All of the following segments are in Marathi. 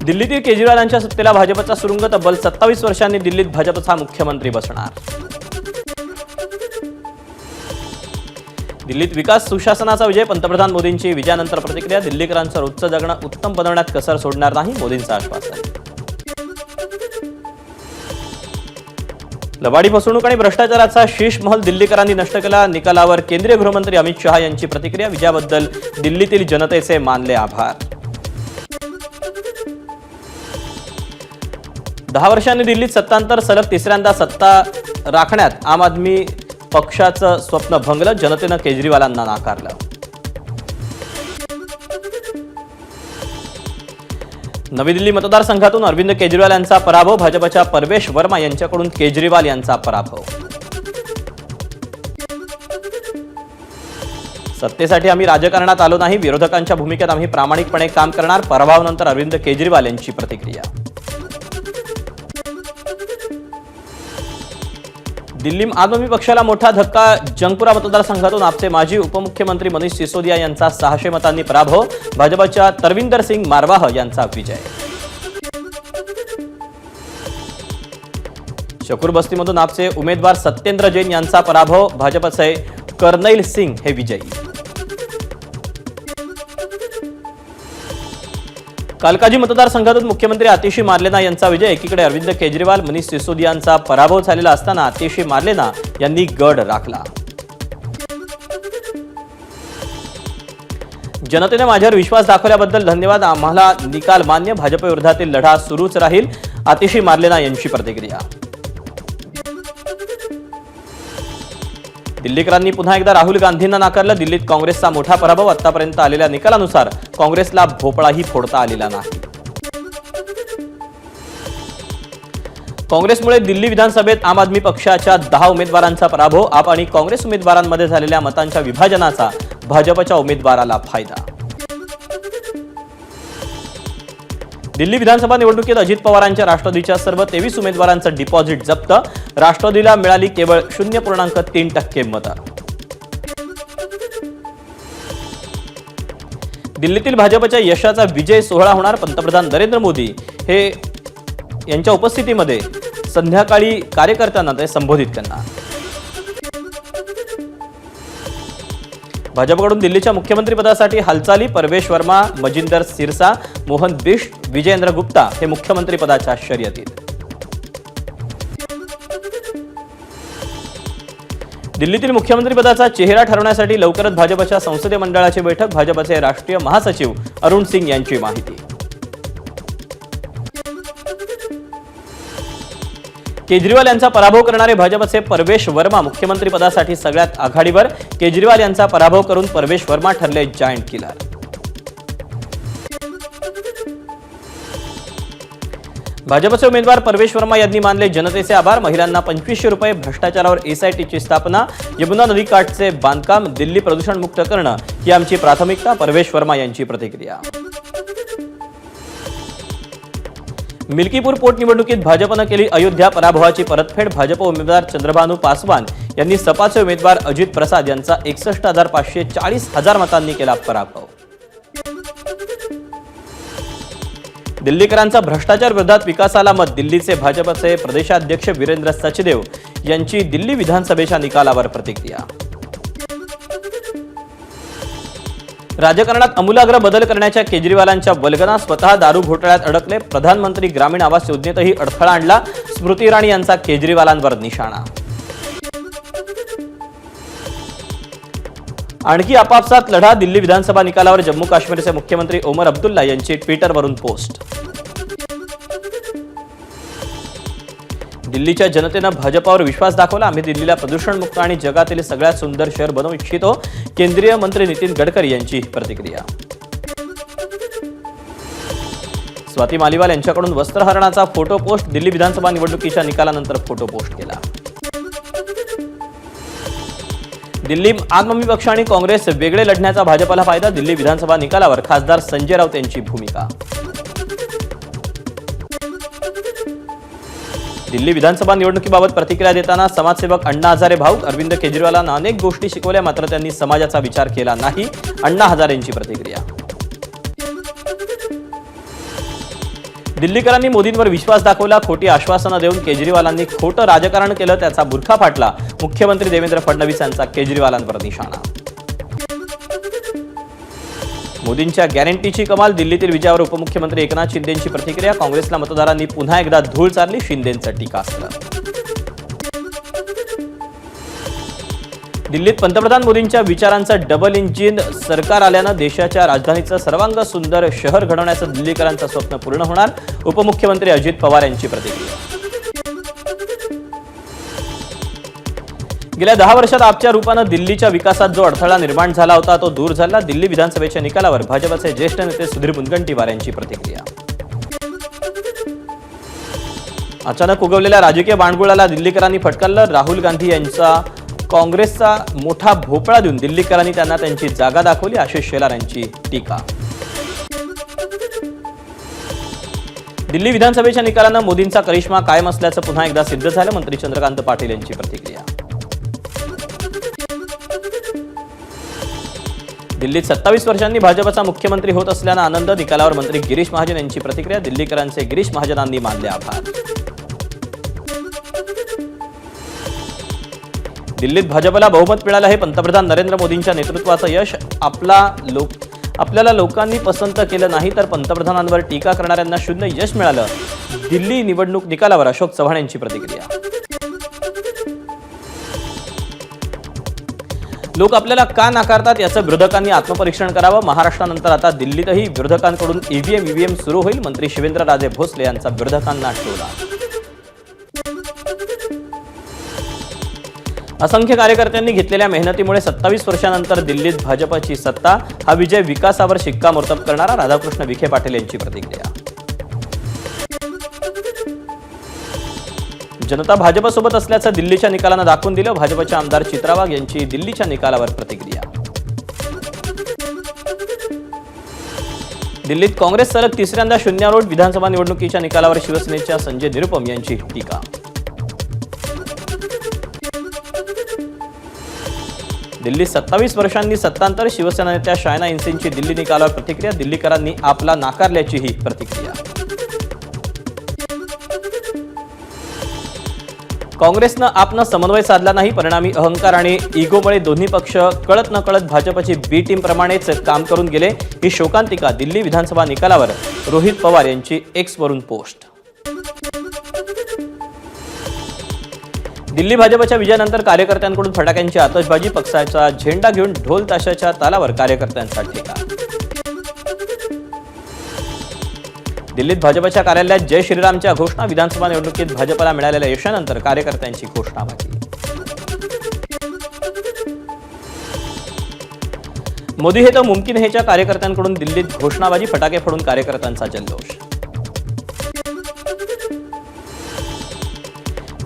दिल्लीतील केजरीवालांच्या सत्तेला भाजपचा सुरुंग, तब्बल 27 वर्षांनी दिल्लीत भाजपचा मुख्यमंत्री बसणार। दिल्लीत विकास सुशासनाचा विजय, पंतप्रधान मोदींची विजयानंतर प्रतिक्रिया। दिल्लीकरांचं रोजचं जगणं उत्तम बनवण्यात कसर सोडणार नाही, मोदींचं आश्वासन। लबाडी, फसवणूक आणि भ्रष्टाचाराचा शीश महल दिल्लीकरांनी नष्ट केला, निकालावर केंद्रीय गृहमंत्री अमित शहा यांची प्रतिक्रिया। विजयाबद्दल दिल्लीतील जनतेचे मानले आभार। 10 वर्षांनी दिल्लीत सत्तांतर, सलग तिसऱ्यांदा सत्ता राखण्यात आम आदमी पक्षाचं स्वप्न भंगलं, जनतेनं केजरीवालांना नाकारलं। नवी दिल्ली मतदारसंघातून अरविंद केजरीवाल यांचा पराभव, भाजपच्या परवेश वर्मा यांच्याकडून केजरीवाल यांचा पराभव। सत्तेसाठी आम्ही राजकारणात आलो नाही, विरोधकांच्या भूमिकेत आम्ही प्रामाणिकपणे काम करणार, पराभवानंतर अरविंद केजरीवाल यांची प्रतिक्रिया। दिल्ली आम आदमी पक्षाला मोठा धक्का, जंगपुरा मतदारसंघातून आपचे माजी उपमुख्यमंत्री मनीष सिसोदिया यांचा 600 मतांनी पराभव, भाजपच्या तरविंदर सिंग मारवाह यांचा विजय। शकूर बस्तीमधून आपचे उमेदवार सत्येंद्र जैन यांचा पराभव, भाजपचे कर्नैल सिंग हे विजयी। कालकाजी मतदारसंघातून मुख्यमंत्री आतिशी मार्लेना यांचा विजय, एकीकडे अरविंद केजरीवाल, मनीष सिसोदियांचा पराभव झालेला असताना आतिशी मार्लेना यांनी गड राखला। जनतेने माझ्यावर विश्वास दाखवल्याबद्दल धन्यवाद, आम्हाला निकाल मान्य, भाजपविरोधातील लढा सुरूच राहील, आतिशी मार्लेना यांची प्रतिक्रिया। दिल्लीकरांनी पुन्हा एकदा राहुल गांधींना नाकारलं, दिल्लीत काँग्रेसचा मोठा पराभव, आतापर्यंत आलेल्या निकालानुसार काँग्रेसला भोपळाही फोडता आलेला नाही। काँग्रेसमुळे दिल्ली विधानसभेत आम आदमी पक्षाच्या 10 उमेदवारांचा पराभव, आप आणि काँग्रेस उमेदवारांमध्ये झालेल्या मतांच्या विभाजनाचा भाजपच्या उमेदवाराला फायदा। दिल्ली विधानसभा निवडणुकीत अजित पवारांच्या राष्ट्रवादीच्या सर्व 23 उमेदवारांचं डिपॉझिट जप्त, राष्ट्रवादीला मिळाली केवळ 0.3% मतं। दिल्लीतील भाजपच्या यशाचा विजय सोहळा होणार, पंतप्रधान नरेंद्र मोदी हे यांच्या उपस्थितीमध्ये संध्याकाळी कार्यकर्त्यांना ते संबोधित करणार। भाजपकडून दिल्लीच्या मुख्यमंत्रीपदासाठी हालचाली, परवेश वर्मा, मजिंदर सिरसा, मोहन बिष्ट, विजयेंद्र गुप्ता हे मुख्यमंत्रीपदाच्या शर्यतीत। दिल्लीतील मुख्यमंत्रीपदाचा चेहरा ठरवण्यासाठी लवकरच भाजपच्या संसदीय मंडळाची बैठक, भाजपचे राष्ट्रीय महासचिव अरुण सिंग यांची माहिती। केजरीवाल यांचा पराभव करणारे भाजपचे परवेश वर्मा मुख्यमंत्रीपदासाठी सगळ्यात आघाडीवर, केजरीवाल यांचा पराभव करून परवेश वर्मा ठरले जायंट किलर। भाजपचे उमेदवार परवेश वर्मा यांनी मानले जनतेचे आभार, महिलांना 2500 रुपये, भ्रष्टाचारावर एसआयटीची स्थापना, यमुना नदीकाठचे बांधकाम, दिल्ली प्रदूषण मुक्त करणं ही आमची प्राथमिकता, परवेश वर्मा यांची प्रतिक्रिया। मिल्कीपूर पोटनिवडणुकीत भाजपनं केली अयोध्या पराभवाची परतफेड, भाजप उमेदवार चंद्रभानू पासवान यांनी सपाचे उमेदवार अजित प्रसाद यांचा 61,540 मतांनी केला पराभव। दिल्लीकरांचा भ्रष्टाचार विरोधात विकासाला मत, दिल्लीचे भाजपचे प्रदेशाध्यक्ष वीरेंद्र सचदेव यांची दिल्ली विधानसभेच्या निकालावर प्रतिक्रिया। राजकारणात आमूलाग्र बदल करण्याच्या केजरीवालांच्या वल्गना, स्वतः दारू घोटाळ्यात अडकले, प्रधानमंत्री ग्रामीण आवास योजनेतही अडथळा आणला, स्मृती इराणी यांचा केजरीवालांवर निशाणा। आणखी आपापसात लढा, दिल्ली विधानसभा निकालावर जम्मू काश्मीरचे मुख्यमंत्री ओमर अब्दुल्ला यांची ट्विटरवरून पोस्ट। दिल्लीच्या जनतेनं भाजपावर विश्वास दाखवला, आम्ही दिल्लीला प्रदूषणमुक्त आणि जगातील सगळ्यात सुंदर शहर बनवू इच्छितो, केंद्रीय मंत्री नितीन गडकरी यांची प्रतिक्रिया। स्वाती मालिवाल यांच्याकडून वस्त्रहरणाचा फोटो पोस्ट, दिल्ली विधानसभा निवडणुकीच्या निकालानंतर फोटो पोस्ट केला। दिल्ली आम आदमी पक्ष आणि काँग्रेस वेगळे लढण्याचा भाजपला फायदा, दिल्ली विधानसभा निकालावर खासदार संजय राऊत यांची भूमिका। दिल्ली विधानसभा निवडणुकीबाबत प्रतिक्रिया देताना समाजसेवक अण्णा हजारे भाऊक, अरविंद केजरीवालांना अनेक गोष्टी शिकवल्या मात्र त्यांनी समाजाचा विचार केला नाही, अण्णा हजारेंची प्रतिक्रिया। दिल्लीकरांनी मोदींवर विश्वास दाखवला, खोटी आश्वासनं देऊन केजरीवालांनी खोटं राजकारण केलं, त्याचा बुरखा फाटला. मुख्यमंत्री देवेंद्र फडणवीस यांचा केजरीवालांवर निशाणा. मोदींच्या गॅरंटीची कमाल, दिल्लीतील विजयावर उपमुख्यमंत्री एकनाथ शिंदेंची प्रतिक्रिया. काँग्रेसला मतदारांनी पुन्हा एकदा धूळ चारली, शिंदेंचं टीकास्त्र. दिल्लीत पंतप्रधान मोदींच्या विचारांचं डबल इंजिन सरकार आल्यानं देशाच्या राजधानीचं सर्वांग सुंदर शहर घडवण्याचं दिल्लीकरांचं स्वप्न पूर्ण होणार. उपमुख्यमंत्री अजित पवार यांची प्रतिक्रिया. गेल्या 10 वर्षात आपच्या रूपानं दिल्लीच्या विकासात जो अडथळा निर्माण झाला होता तो दूर झाला. दिल्ली विधानसभेच्या निकालावर भाजपचे ज्येष्ठ नेते सुधीर मुनगंटीवार यांची प्रतिक्रिया. अचानक उगवलेल्या राजकीय बाणगुळाला दिल्लीकरांनी फटकारलं. राहुल गांधी यांचा काँग्रेसचा मोठा भोपळा देऊन दिल्लीकरांनी त्यांना त्यांची जागा दाखवली. आशिष शेलार यांची टीका. दिल्ली विधानसभेच्या निकालानं मोदींचा करिश्मा कायम असल्याचं पुन्हा एकदा सिद्ध झालं. मंत्री चंद्रकांत पाटील यांची प्रतिक्रिया. दिल्लीत 27 वर्षांनी भाजपचा मुख्यमंत्री होत असल्यानं आनंद. निकालावर मंत्री गिरीश महाजन यांची प्रतिक्रिया. दिल्लीकरांचे गिरीश महाजनांनी मानले आभार. दिल्लीत भाजपला बहुमत मिळालं आहे. पंतप्रधान नरेंद्र मोदींच्या नेतृत्वाचं यश. आपल्याला लोकांनी पसंत केलं नाही तर पंतप्रधानांवर टीका करणाऱ्यांना शून्य यश मिळालं. दिल्ली निवडणूक निकालावर अशोक चव्हाण यांची प्रतिक्रिया. लोक आपल्याला का नाकारतात याचं विरोधकांनी आत्मपरीक्षण करावं. महाराष्ट्रानंतर आता दिल्लीतही विरोधकांकडून ईव्हीएम सुरू होईल. मंत्री शिवेंद्रराजे भोसले यांचा विरोधकांना टोला. असंख्य कार्यकर्त्यांनी घेतलेल्या मेहनतीमुळे 27 वर्षांनंतर दिल्लीत भाजपची सत्ता. हा विजय विकासावर शिक्कामोर्तब करणारा. राधाकृष्ण विखे पाटील यांची प्रतिक्रिया. जनता भाजपसोबत असल्याचं दिल्लीच्या निकालानं दाखवून दिलं. भाजपचे आमदार चित्रा वाघ यांची दिल्लीच्या निकालावर प्रतिक्रिया. दिल्लीत काँग्रेस सलग तिसऱ्यांदा शून्यारोट. विधानसभा निवडणुकीच्या निकालावर शिवसेनेच्या संजय निरुपम यांची टीका. दिल्लीत 27 वर्षांनी सत्तांतर. शिवसेना नेत्या शायना इन्सेंची दिल्ली निकालावर प्रतिक्रिया. दिल्लीकरांनी आपला नाकारल्याची ही प्रतिक्रिया. काँग्रेसनं आपनं समन्वय साधला नाही. परिणामी अहंकार आणि इगोमुळे दोन्ही पक्ष कळत नकळत भाजपची बी टीम प्रमाणेच काम करून गेले. ही शोकांतिका. दिल्ली विधानसभा निकालावर रोहित पवार यांची एक्सवरून पोस्ट. दिल्ली भाजपच्या विजयानंतर कार्यकर्त्यांकडून फटाक्यांची आतषबाजी. पक्षाचा झेंडा घेऊन ढोल ताशाच्या तालावर कार्यकर्त्यांचा ठेका. दिल्लीत भाजपच्या कार्यालयात जय श्रीरामच्या घोषणा. विधानसभा निवडणुकीत भाजपला मिळालेल्या यशानंतर कार्यकर्त्यांची घोषणाबाजी. मोदी हे तर मुमकिन हेच्या कार्यकर्त्यांकडून दिल्लीत घोषणाबाजी. फटाके फोडून कार्यकर्त्यांचा जल्लोष.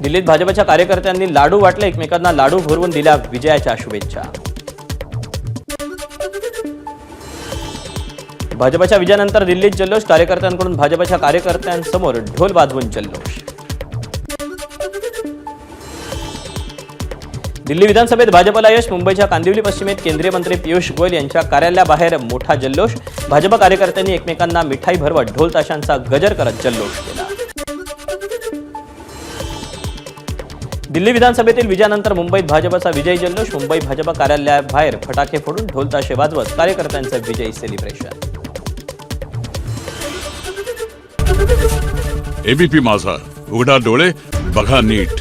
दिल्लीत भाजपच्या कार्यकर्त्यांनी लाडू वाटले. एकमेकांना लाडू भरवून दिल्या विजयाच्या शुभेच्छा. भाजपच्या विजयानंतर दिल्लीत जल्लोष. कार्यकर्त्यांकडून भाजपच्या कार्यकर्त्यांसमोर ढोल वाजवून जल्लोष. दिल्ली विधानसभेत भाजपला यश. मुंबईच्या कांदिवली पश्चिमेत केंद्रीय मंत्री पियुष गोयल यांच्या कार्यालयाबाहेर मोठा जल्लोष. भाजप कार्यकर्त्यांनी एकमेकांना मिठाई भरवत ढोल ताशांचा गजर करत जल्लोष केला. दिल्ली विधानसभेतील विजयानंतर मुंबईत भाजपचा विजयी जल्लोष. मुंबई भाजप कार्यालयाबाहेर फटाके फोडून ढोल ताशे वाजवत कार्यकर्त्यांचं विजयी सेलिब्रेशन. एबीपी माझा, उघडा डोळे बघा नीट.